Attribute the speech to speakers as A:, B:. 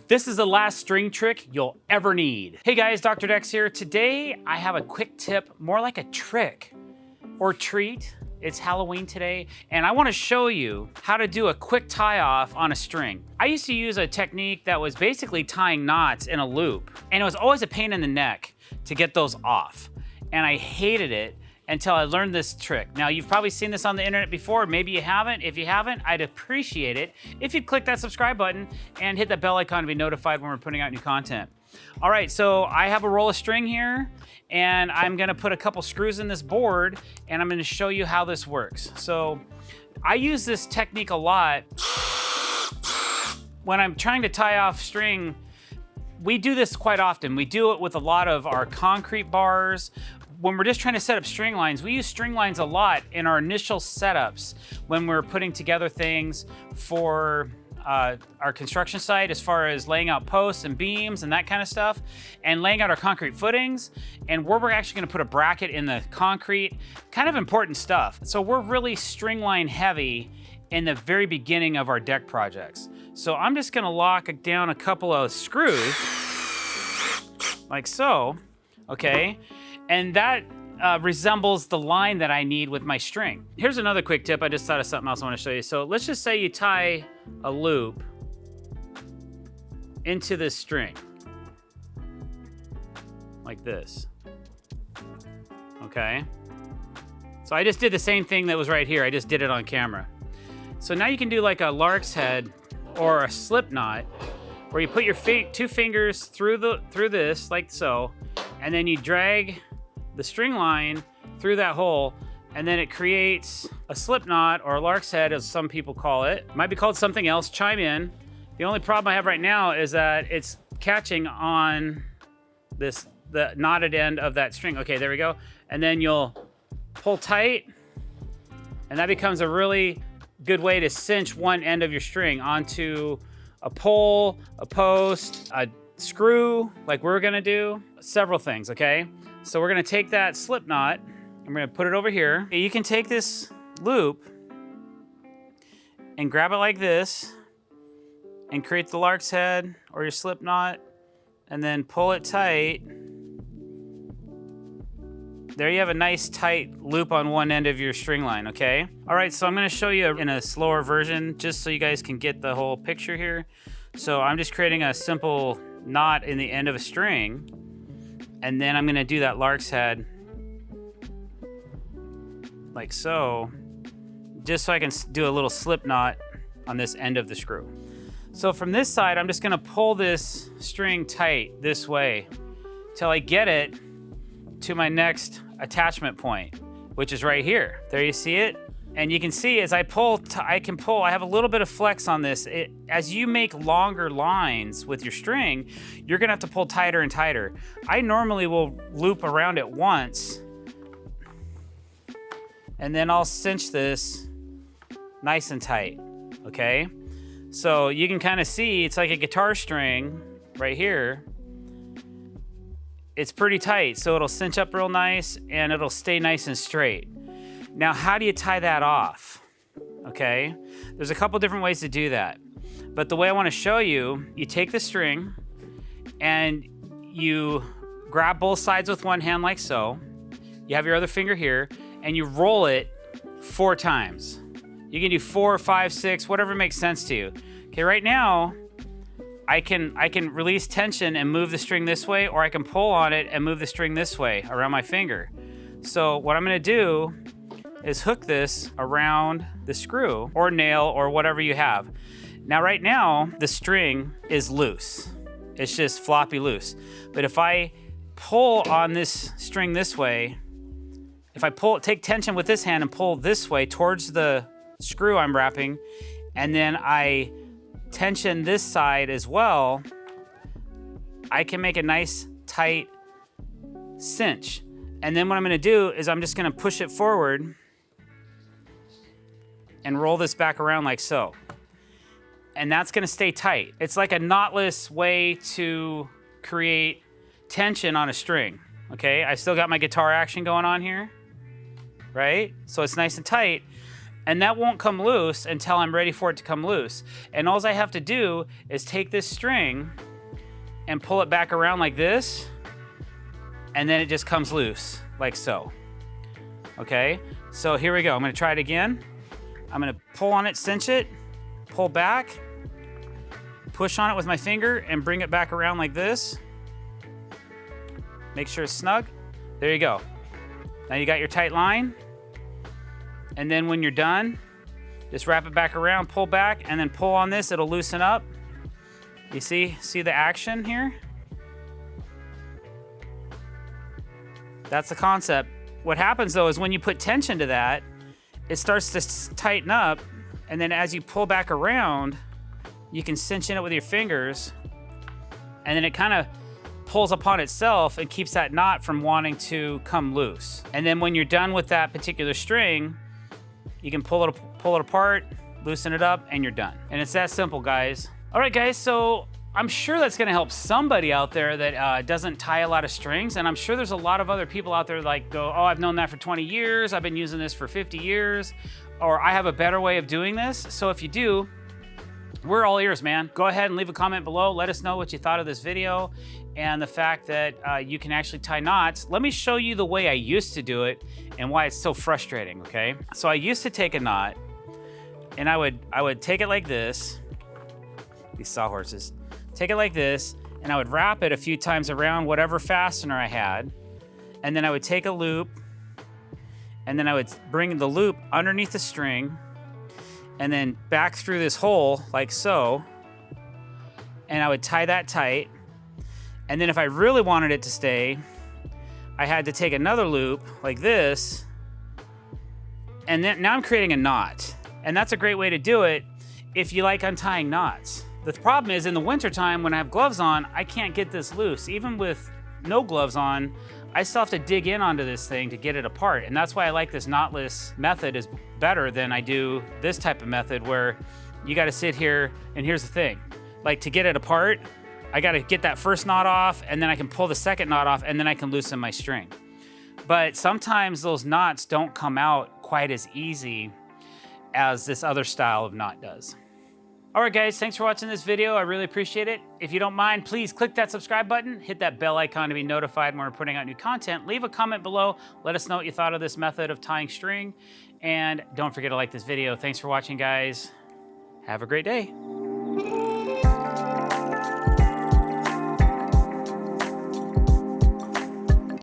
A: This is the last string trick you'll ever need. Hey guys, Dr. Dex here. Today I have a quick tip, more like a trick or treat. It's Halloween today, and I want to show you how to do a quick tie off on a string. I used to use a technique that was basically tying knots in a loop, and it was always a pain in the neck to get those off. And I hated it until I learned this trick. Now, you've probably seen this on the internet before, maybe you haven't. If you haven't, I'd appreciate it if you'd click that subscribe button and hit that bell icon to be notified when we're putting out new content. All right, so I have a roll of string here, and I'm gonna put a couple screws in this board, and I'm gonna show you how this works. So I use this technique a lot when I'm trying to tie off string. We do this quite often. We do it with a lot of our concrete bars. When we're just trying to set up string lines, we use string lines a lot in our initial setups when we're putting together things for our construction site, as far as laying out posts and beams and that kind of stuff, and laying out our concrete footings, and where we're actually gonna put a bracket in the concrete, kind of important stuff. So we're really string line heavy in the very beginning of our deck projects. So I'm just gonna lock down a couple of screws, like so, okay? And that resembles the line that I need with my string. Here's another quick tip. I just thought of something else I want to show you. So let's just say you tie a loop into this string, like this, okay? So I just did the same thing that was right here. I just did it on camera. So now you can do like a lark's head or a slip knot, where you put your two fingers through this, like so, and then you drag the string line through that hole, and then it creates a slip knot, or a lark's head, as some people call it. It might be called something else, chime in. The only problem I have right now is that it's catching on the knotted end of that string. Okay, there we go. And then you'll pull tight, and that becomes a really good way to cinch one end of your string onto a pole, a post, a screw, like we're gonna do, several things, okay? So we're gonna take that slip knot, I'm gonna put it over here. You can take this loop and grab it like this and create the lark's head or your slip knot, and then pull it tight. There you have a nice tight loop on one end of your string line, okay? All right, so I'm gonna show you in a slower version just so you guys can get the whole picture here. So I'm just creating a simple knot in the end of a string, and then I'm gonna do that lark's head like so, just so I can do a little slip knot on this end of the screw. So from this side, I'm just gonna pull this string tight this way till I get it to my next attachment point, which is right here. There, you see it? And you can see as I pull, I have a little bit of flex on this. As you make longer lines with your string, you're gonna have to pull tighter and tighter. I normally will loop around it once, and then I'll cinch this nice and tight, okay? So you can kind of see, it's like a guitar string right here. It's pretty tight, so it'll cinch up real nice, and it'll stay nice and straight. Now, how do you tie that off? Okay, there's a couple different ways to do that. But the way I wanna show you, you take the string and you grab both sides with one hand like so. You have your other finger here, and you roll it 4 times. You can do 4, 5, 6, whatever makes sense to you. Okay, right now, I can release tension and move the string this way, or I can pull on it and move the string this way around my finger. So what I'm gonna do is hook this around the screw or nail or whatever you have. Now right now, the string is loose. It's just floppy loose. But if I pull on this string this way, if I take tension with this hand and pull this way towards the screw I'm wrapping, and then I tension this side as well, I can make a nice tight cinch. And then what I'm gonna do is I'm just gonna push it forward and roll this back around like so. And that's gonna stay tight. It's like a knotless way to create tension on a string, okay? I still got my guitar action going on here, right? So it's nice and tight. And that won't come loose until I'm ready for it to come loose. And all I have to do is take this string and pull it back around like this, and then it just comes loose, like so. Okay, so here we go. I'm gonna try it again. I'm gonna pull on it, cinch it, pull back, push on it with my finger, and bring it back around like this. Make sure it's snug. There you go. Now you got your tight line. And then when you're done, just wrap it back around, pull back, and then pull on this, it'll loosen up. You see the action here? That's the concept. What happens though is when you put tension to that, it starts to tighten up, and then as you pull back around, you can cinch in it with your fingers, and then it kind of pulls upon itself and keeps that knot from wanting to come loose. And then when you're done with that particular string, you can pull it apart, loosen it up, and you're done. And it's that simple, guys. All right, guys, so I'm sure that's gonna help somebody out there that doesn't tie a lot of strings, and I'm sure there's a lot of other people out there like go, oh, I've known that for 20 years, I've been using this for 50 years, or I have a better way of doing this. So if you do, we're all ears, man. Go ahead and leave a comment below. Let us know what you thought of this video and the fact that you can actually tie knots. Let me show you the way I used to do it and why it's so frustrating, okay? So I used to take a knot, and I would take it like this, these sawhorses. Take it like this, and I would wrap it a few times around whatever fastener I had, and then I would take a loop, and then I would bring the loop underneath the string, and then back through this hole like so, and I would tie that tight. And then if I really wanted it to stay, I had to take another loop like this, and then now I'm creating a knot. And that's a great way to do it if you like untying knots. The problem is in the wintertime when I have gloves on, I can't get this loose. Even with no gloves on, I still have to dig in onto this thing to get it apart. And that's why I like this knotless method is better than I do this type of method where you gotta sit here, and here's the thing. Like to get it apart, I gotta get that first knot off, and then I can pull the second knot off, and then I can loosen my string. But sometimes those knots don't come out quite as easy as this other style of knot does. All right, guys, thanks for watching this video. I really appreciate it. If you don't mind, please click that subscribe button, hit that bell icon to be notified when we're putting out new content. Leave a comment below. Let us know what you thought of this method of tying string. And don't forget to like this video. Thanks for watching, guys. Have a great day.